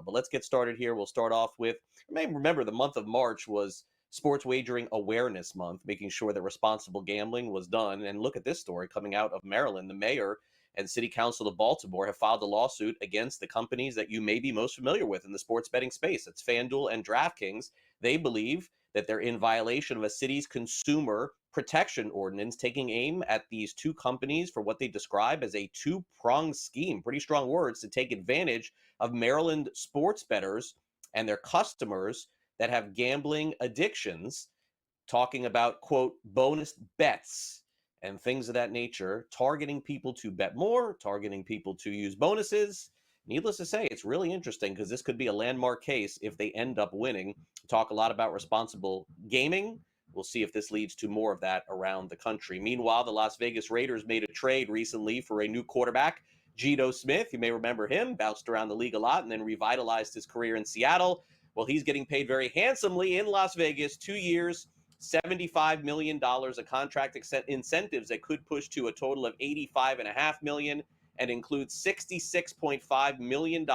But let's get started here. We'll start off with, remember the month of March was Sports Wagering Awareness Month, making sure that responsible gambling was done. And look at this story coming out of Maryland. The mayor and City Council of Baltimore have filed a lawsuit against the companies that you may be most familiar with in the sports betting space. It's FanDuel and DraftKings. They believe that they're in violation of a city's consumer protection ordinance, taking aim at these two companies for what they describe as a two-pronged scheme, pretty strong words, to take advantage of Maryland sports bettors and their customers that have gambling addictions, talking about, quote, bonus bets and things of that nature, targeting people to bet more, targeting people to use bonuses. Needless to say, it's really interesting because this could be a landmark case if they end up winning. Talk a lot about responsible gaming. We'll see if this leads to more of that around the country. Meanwhile, the Las Vegas Raiders made a trade recently for a new quarterback, Geno Smith. You may remember him, bounced around the league a lot and then revitalized his career in Seattle. Well, he's getting paid very handsomely in Las Vegas, 2 years, $75 million of contract incentives that could push to a total of $85.5 million and includes $66.5 million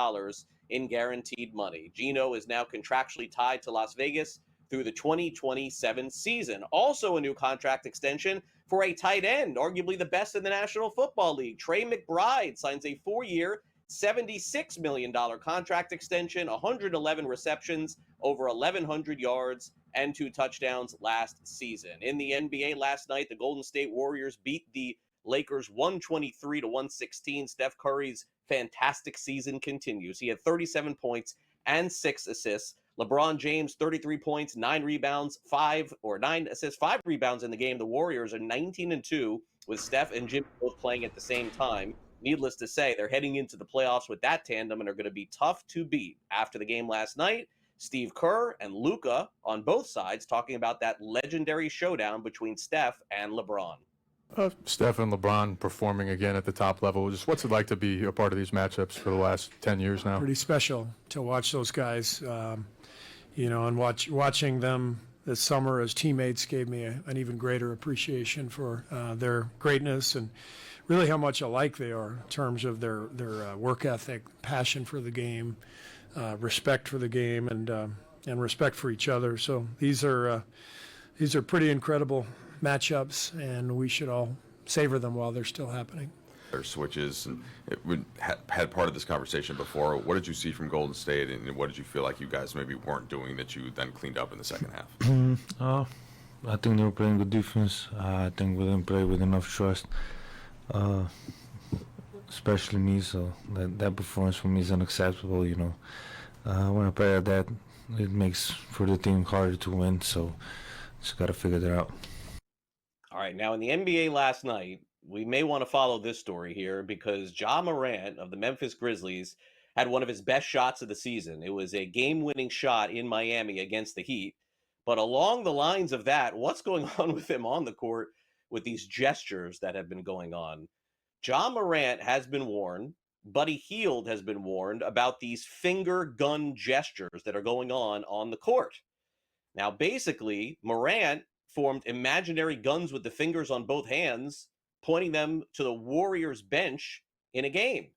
in guaranteed money. Geno is now contractually tied to Las Vegas through the 2027 season. Also a new contract extension for a tight end, arguably the best in the National Football League. Trey McBride signs a 4-year, $76 million contract extension, 111 receptions, over 1,100 yards, and 2 touchdowns last season. In the NBA last night, the Golden State Warriors beat the Lakers 123-116. Steph Curry's fantastic season continues. He had 37 points and 6 assists. LeBron James, 33 points, 9 rebounds, 9 assists, 5 rebounds in the game. The Warriors are 19-2 with Steph and Jimmy both playing at the same time. Needless to say, they're heading into the playoffs with that tandem and are going to be tough to beat. After the game last night, Steve Kerr and Luka on both sides talking about that legendary showdown between Steph and LeBron. Steph and LeBron performing again at the top level. Just what's it like to be a part of these matchups for the last 10 years now? Pretty special to watch those guys, and watching them this summer as teammates gave me an even greater appreciation for their greatness and really how much alike they are in terms of their work ethic, passion for the game, respect for the game, and respect for each other. So these are pretty incredible matchups, and we should all savor them while they're still happening. Their switches, and we had part of this conversation before. What did you see from Golden State, and what did you feel like you guys maybe weren't doing that you then cleaned up in the second half? I think they were playing good defense. I think we didn't play with enough trust, especially me. So that performance for me is unacceptable. When I play like that, it makes for the team harder to win. So just got to figure that out. All right, now in the NBA last night, we may want to follow this story here because Ja Morant of the Memphis Grizzlies had one of his best shots of the season. It was a game-winning shot in Miami against the Heat. But along the lines of that, what's going on with him on the court with these gestures that have been going on? Ja Morant has been warned, Buddy Hield has been warned about these finger gun gestures that are going on the court. Now, basically, Morant formed imaginary guns with the fingers on both hands, pointing them to the Warriors bench in a game.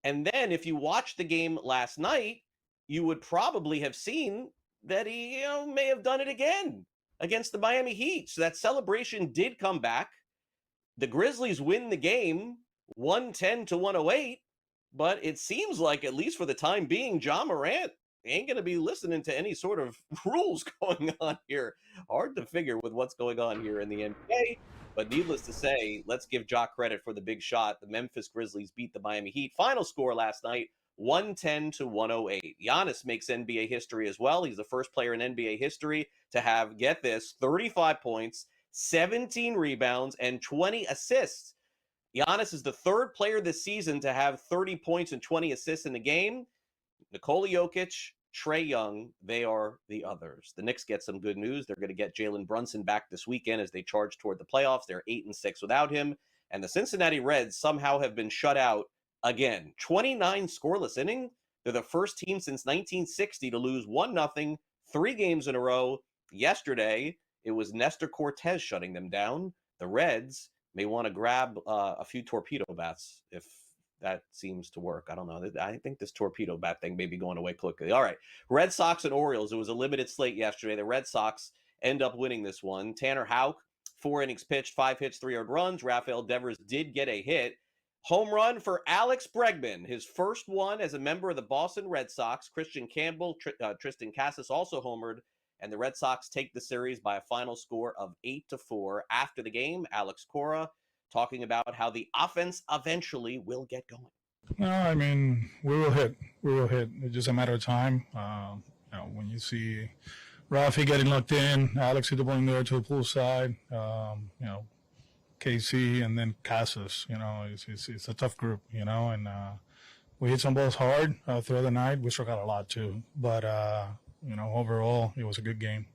And then if you watched the game last night, you would probably have seen that he may have done it again against the Miami Heat. So that celebration did come back. The Grizzlies win the game 110-108, but it seems like, at least for the time being, Ja Morant ain't going to be listening to any sort of rules going on here. Hard to figure with what's going on here in the NBA. But needless to say, let's give Ja credit for the big shot. The Memphis Grizzlies beat the Miami Heat. Final score last night, 110-108. Giannis makes NBA history as well. He's the first player in NBA history to have, get this, 35 points, 17 rebounds, and 20 assists. Giannis is the third player this season to have 30 points and 20 assists in the game. Nikola Jokic, Trae Young, they are the others. The Knicks get some good news. They're going to get Jalen Brunson back this weekend as they charge toward the playoffs. They're 8-6 without him. And the Cincinnati Reds somehow have been shut out again. 29 scoreless innings. They're the first team since 1960 to lose 1-0, 3 games in a row. Yesterday, it was Nestor Cortez shutting them down. The Reds may want to grab a few torpedo bats if that seems to work. I don't know. I think this torpedo bat thing may be going away quickly. All right. Red Sox and Orioles. It was a limited slate yesterday. The Red Sox end up winning this one. Tanner Houck, 4 innings pitched, 5 hits, 3 earned runs. Rafael Devers did get a hit. Home run for Alex Bregman, his first one as a member of the Boston Red Sox. Christian Campbell, Tristan Casas also homered, and the Red Sox take the series by a final score of 8-4. After the game, Alex Cora talking about how the offense eventually will get going. No, I mean, we will hit. We will hit. It's just a matter of time. When you see Rafi getting locked in, Alex hit the ball in there to the pool side, KC, and then Casas, it's a tough group, and we hit some balls hard throughout the night. We struck out a lot too. But, overall, it was a good game.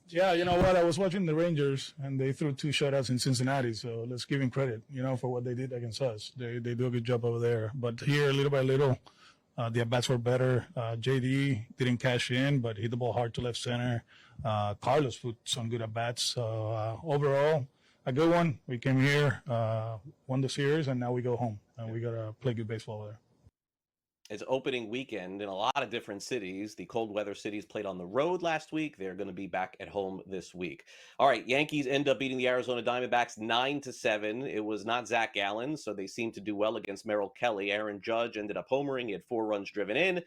Yeah, you know what? I was watching the Rangers, and they threw 2 shutouts in Cincinnati, so let's give him credit, for what they did against us. They do a good job over there. But here, little by little, the at-bats were better. JD didn't cash in, but hit the ball hard to left center. Carlos put some good at-bats. So overall, a good one. We came here, won the series, and now we go home. And we got to play good baseball there. It's opening weekend in a lot of different cities. The cold weather cities played on the road last week. They're going to be back at home this week. All right, Yankees end up beating the Arizona Diamondbacks 9-7. It was not Zach Gallen, so they seemed to do well against Merrill Kelly. Aaron Judge ended up homering. He had 4 runs driven in.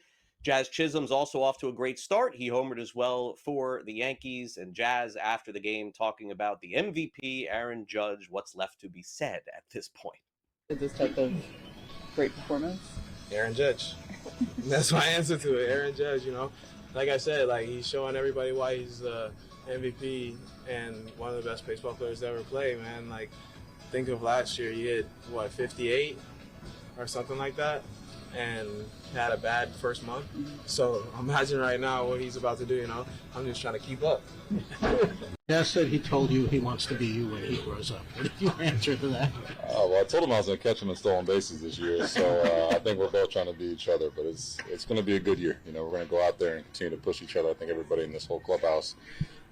Jazz Chisholm's also off to a great start. He homered as well for the Yankees. And Jazz, after the game, talking about the MVP, Aaron Judge, what's left to be said at this point. This type of great performance? Aaron Judge. That's my answer to it. Aaron Judge, Like I said, he's showing everybody why he's the MVP and one of the best baseball players to ever play, man. Think of last year, he hit, 58 or something like that, and had a bad first month. So imagine right now what he's about to do, I'm just trying to keep up. Dad said he told you he wants to be you when he grows up. What did you answer to that? Well, I told him I was going to catch him in stolen bases this year, so I think we're both trying to beat each other, but it's going to be a good year. We're going to go out there and continue to push each other. I think everybody in this whole clubhouse,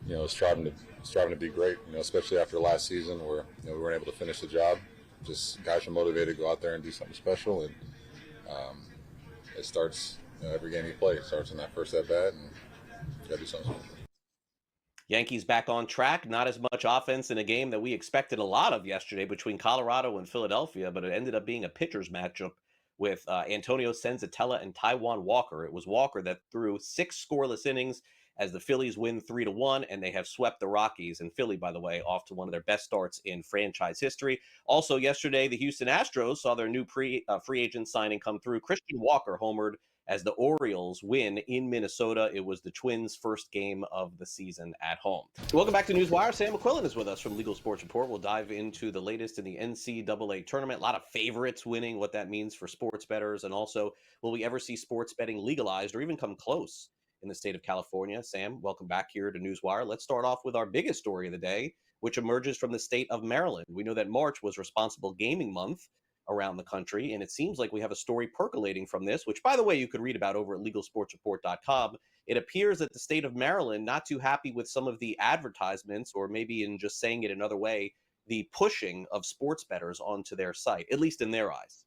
is striving to be great, especially after last season where we weren't able to finish the job. Just guys are motivated to go out there and do something special, and it starts, every game you play. It starts in that first at-bat, and you got to do something special. Yankees back on track. Not as much offense in a game that we expected a lot of yesterday between Colorado and Philadelphia, but it ended up being a pitcher's matchup with Antonio Senzatella and Taijuan Walker. It was Walker that threw 6 scoreless innings as the Phillies win 3-1, and they have swept the Rockies. And Philly, by the way, off to one of their best starts in franchise history. Also yesterday, the Houston Astros saw their new free agent signing come through. Christian Walker homered as the Orioles win in Minnesota. It was the Twins' first game of the season at home. Welcome back to Newswire. Sam McQuillan is with us from Legal Sports Report. We'll dive into the latest in the NCAA tournament. A lot of favorites winning, what that means for sports bettors, and also, will we ever see sports betting legalized or even come close in the state of California? Sam, welcome back here to Newswire. Let's start off with our biggest story of the day, which emerges from the state of Maryland. We know that March was Responsible Gaming Month around the country, and it seems like we have a story percolating from this, which, by the way, you could read about over at legalsportsreport.com. It appears that the state of Maryland, not too happy with some of the advertisements, or maybe in just saying it another way, the pushing of sports bettors onto their site, at least in their eyes.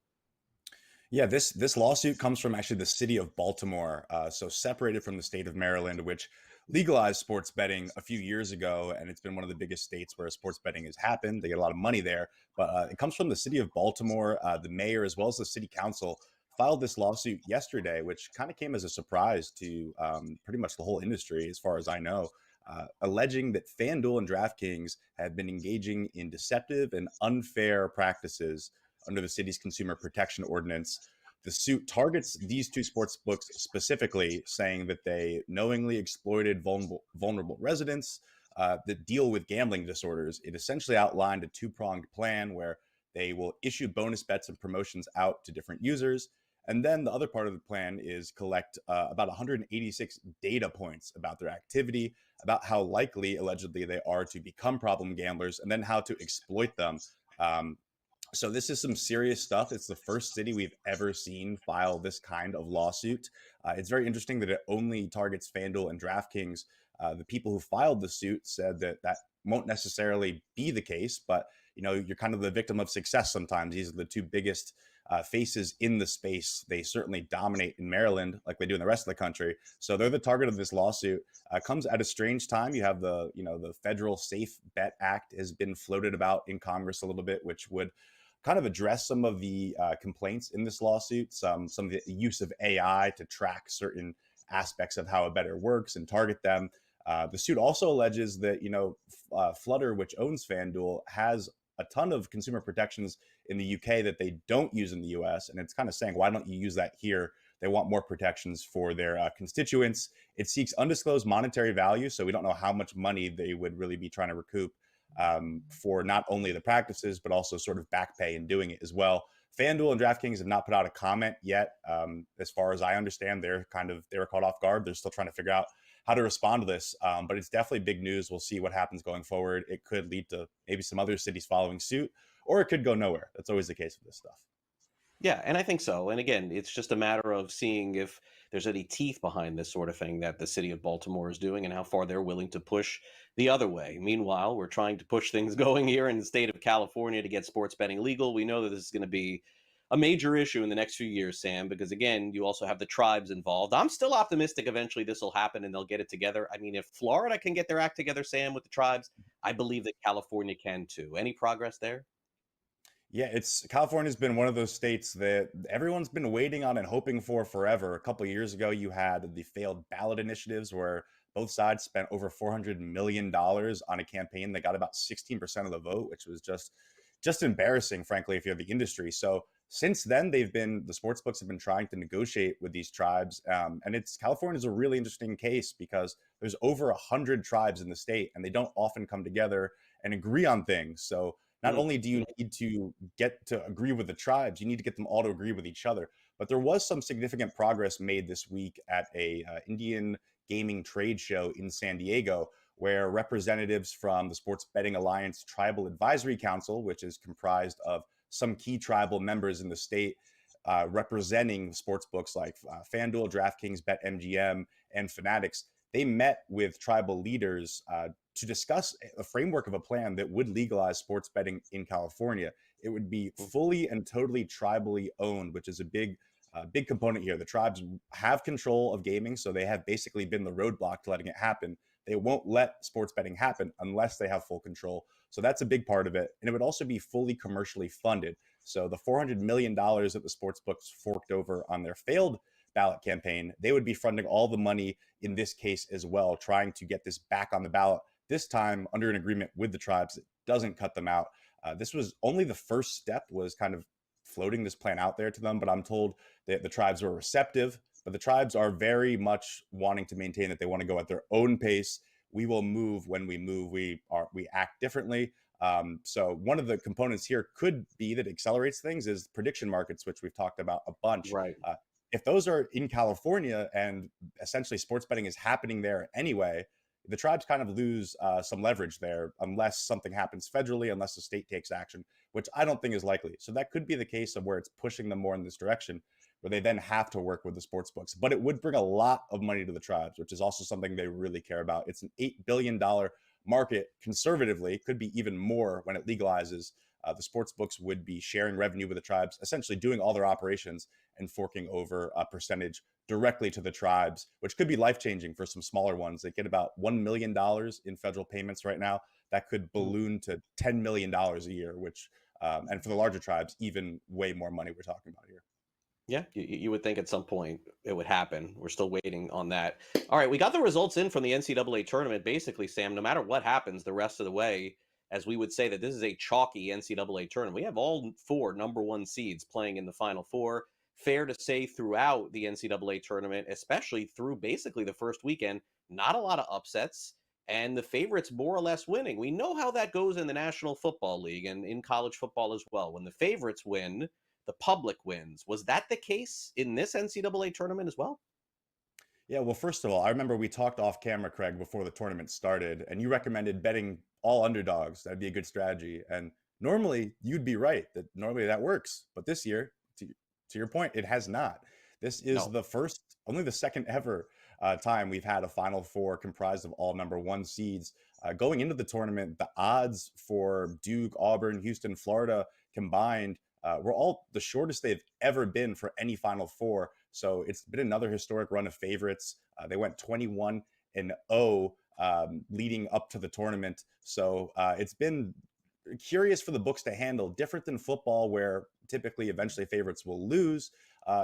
Yeah, this lawsuit comes from actually the city of Baltimore, so separated from the state of Maryland, which legalized sports betting a few years ago, and it's been one of the biggest states where sports betting has happened. They get a lot of money there, but it comes from the city of Baltimore. The mayor, as well as the city council, filed this lawsuit yesterday, which kind of came as a surprise to pretty much the whole industry, as far as I know, alleging that FanDuel and DraftKings have been engaging in deceptive and unfair practices under the city's consumer protection ordinance. The suit targets these 2 sports books specifically, saying that they knowingly exploited vulnerable residents that deal with gambling disorders. It essentially outlined a 2-pronged plan where they will issue bonus bets and promotions out to different users. And then the other part of the plan is collect about 186 data points about their activity, about how likely, allegedly, they are to become problem gamblers, and then how to exploit them. So this is some serious stuff. It's the first city we've ever seen file this kind of lawsuit. It's very interesting that it only targets FanDuel and DraftKings. The people who filed the suit said that won't necessarily be the case, but you're kind of the victim of success sometimes. These are the 2 biggest faces in the space. They certainly dominate in Maryland like they do in the rest of the country. So they're the target of this lawsuit. Comes at a strange time. You have the federal Safe Bet Act has been floated about in Congress a little bit, which would kind of address some of the complaints in this lawsuit, some of the use of AI to track certain aspects of how a better works and target them. The suit also alleges that, Flutter, which owns FanDuel, has a ton of consumer protections in the UK that they don't use in the US. And it's kind of saying, why don't you use that here? They want more protections for their constituents. It seeks undisclosed monetary value. So we don't know how much money they would really be trying to recoup for not only the practices, but also sort of back pay in doing it as well. FanDuel and DraftKings have not put out a comment yet. As far as I understand, they were caught off guard. They're still trying to figure out how to respond to this. But it's definitely big news. We'll see what happens going forward. It could lead to maybe some other cities following suit, or it could go nowhere. That's always the case with this stuff. Yeah, and I think so. And again, it's just a matter of seeing if there's any teeth behind this sort of thing that the city of Baltimore is doing and how far they're willing to push the other way. Meanwhile, we're trying to push things going here in the state of California to get sports betting legal. We know that this is going to be a major issue in the next few years, Sam, because again, you also have the tribes involved. I'm still optimistic eventually this will happen and they'll get it together. I mean, if Florida can get their act together, Sam, with the tribes, I believe that California can too. Any progress there? Yeah, California's been one of those states that everyone's been waiting on and hoping for forever. A couple of years ago, you had the failed ballot initiatives where both sides spent over $400 million on a campaign that got about 16% of the vote, which was just embarrassing, frankly, if you're the industry. So since then, the sports books have been trying to negotiate with these tribes. And California's a really interesting case because there's over 100 tribes in the state and they don't often come together and agree on things. So not only do you need to get to agree with the tribes, you need to get them all to agree with each other. But there was some significant progress made this week at a Indian gaming trade show in San Diego, where representatives from the Sports Betting Alliance Tribal Advisory Council, which is comprised of some key tribal members in the state, representing sports books like FanDuel, DraftKings, BetMGM, and Fanatics, they met with tribal leaders to discuss a framework of a plan that would legalize sports betting in California. It would be fully and totally tribally owned, which is a big component here. The tribes have control of gaming, so they have basically been the roadblock to letting it happen. They won't let sports betting happen unless they have full control. So that's a big part of it. And it would also be fully commercially funded. So the $400 million that the sports books forked over on their failed ballot campaign, they would be funding all the money in this case as well, trying to get this back on the ballot, this time under an agreement with the tribes that doesn't cut them out. This was only the first step, was kind of floating this plan out there to them, but I'm told that the tribes were receptive, but the tribes are very much wanting to maintain that they want to go at their own pace. We will move when we move. We act differently. So one of the components here could be that accelerates things is prediction markets, which we've talked about a bunch. Right. If those are in California and essentially sports betting is happening there anyway, the tribes kind of lose some leverage there unless something happens federally, unless the state takes action, which I don't think is likely. So that could be the case of where it's pushing them more in this direction, where they then have to work with the sports books. But it would bring a lot of money to the tribes, which is also something they really care about. It's an $8 billion market conservatively, could be even more when it legalizes. The sports books would be sharing revenue with the tribes, essentially doing all their operations and forking over a percentage directly to the tribes, which could be life-changing for some smaller ones. They get about $1 million in federal payments right now. That could balloon to $10 million a year, which, and for the larger tribes, even way more money we're talking about here. Yeah, you would think at some point it would happen. We're still waiting on that. All right, we got the results in from the NCAA tournament. Basically, Sam, no matter what happens the rest of the way, as we would say that this is a chalky NCAA tournament. We have all 4 number 1 seeds playing in the Final Four. Fair to say throughout the NCAA tournament, especially through basically the first weekend, not a lot of upsets, and the favorites more or less winning. We know how that goes in the National Football League and in college football as well. When the favorites win, the public wins. Was that the case in this NCAA tournament as well? Yeah, well, first of all, I remember we talked off camera, Craig, before the tournament started, and you recommended betting all underdogs. That'd be a good strategy. And normally you'd be right that normally that works. But this year, to your point, it has not. This is only the second ever time we've had a Final Four comprised of all number 1 seeds. Going into the tournament, the odds for Duke, Auburn, Houston, Florida combined were all the shortest they've ever been for any Final Four. So it's been another historic run of favorites. They went 21-0 leading up to the tournament. So it's been curious for the books to handle, different than football, where typically eventually favorites will lose.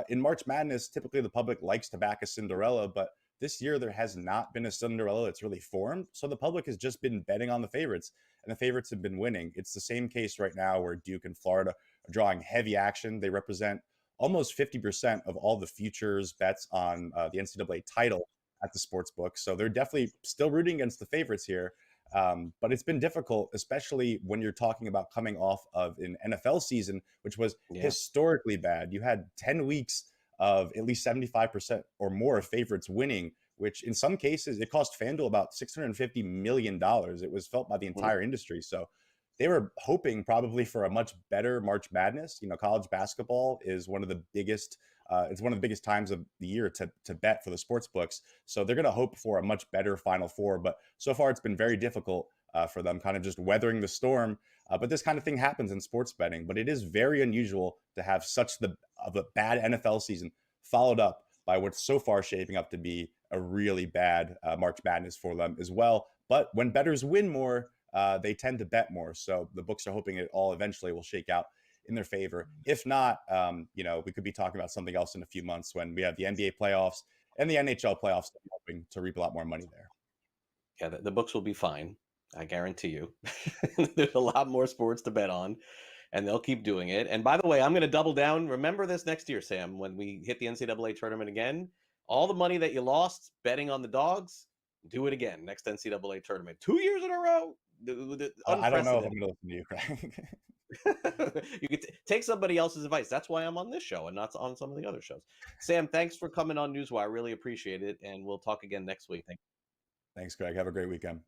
In March Madness, typically the public likes to back a Cinderella, but this year there has not been a Cinderella that's really formed. So the public has just been betting on the favorites, and the favorites have been winning. It's the same case right now where Duke and Florida are drawing heavy action. They represent almost 50% of all the futures bets on the NCAA title at the sports book. So they're definitely still rooting against the favorites here. But it's been difficult, especially when you're talking about coming off of an NFL season, which was historically bad. You had 10 weeks of at least 75% or more of favorites winning, which in some cases it cost FanDuel about $650 million. It was felt by the entire industry. So they were hoping probably for a much better March Madness. You know, college basketball is one of the biggest it's one of the biggest times of the year to bet for the sports books. So they're going to hope for a much better Final Four. But so far, it's been very difficult for them, kind of just weathering the storm. But this kind of thing happens in sports betting. But it is very unusual to have such of a bad NFL season followed up by what's so far shaping up to be a really bad March Madness for them as well. But when bettors win more, they tend to bet more. So the books are hoping it all eventually will shake out in their favor. If not, you know, we could be talking about something else in a few months when we have the NBA playoffs and the NHL playoffs, hoping to reap a lot more money there. Yeah, the books will be fine. I guarantee you. There's a lot more sports to bet on, and they'll keep doing it. And by the way, I'm going to double down. Remember this next year, Sam, when we hit the NCAA tournament again. All the money that you lost betting on the dogs, do it again next NCAA tournament. 2 years in a row. I don't know if I'm going to listen to you, Craig. You could take somebody else's advice. That's why I'm on this show and not on some of the other shows. Sam, thanks for coming on Newswire. I really appreciate it. And we'll talk again next week. Thanks, Greg. Have a great weekend.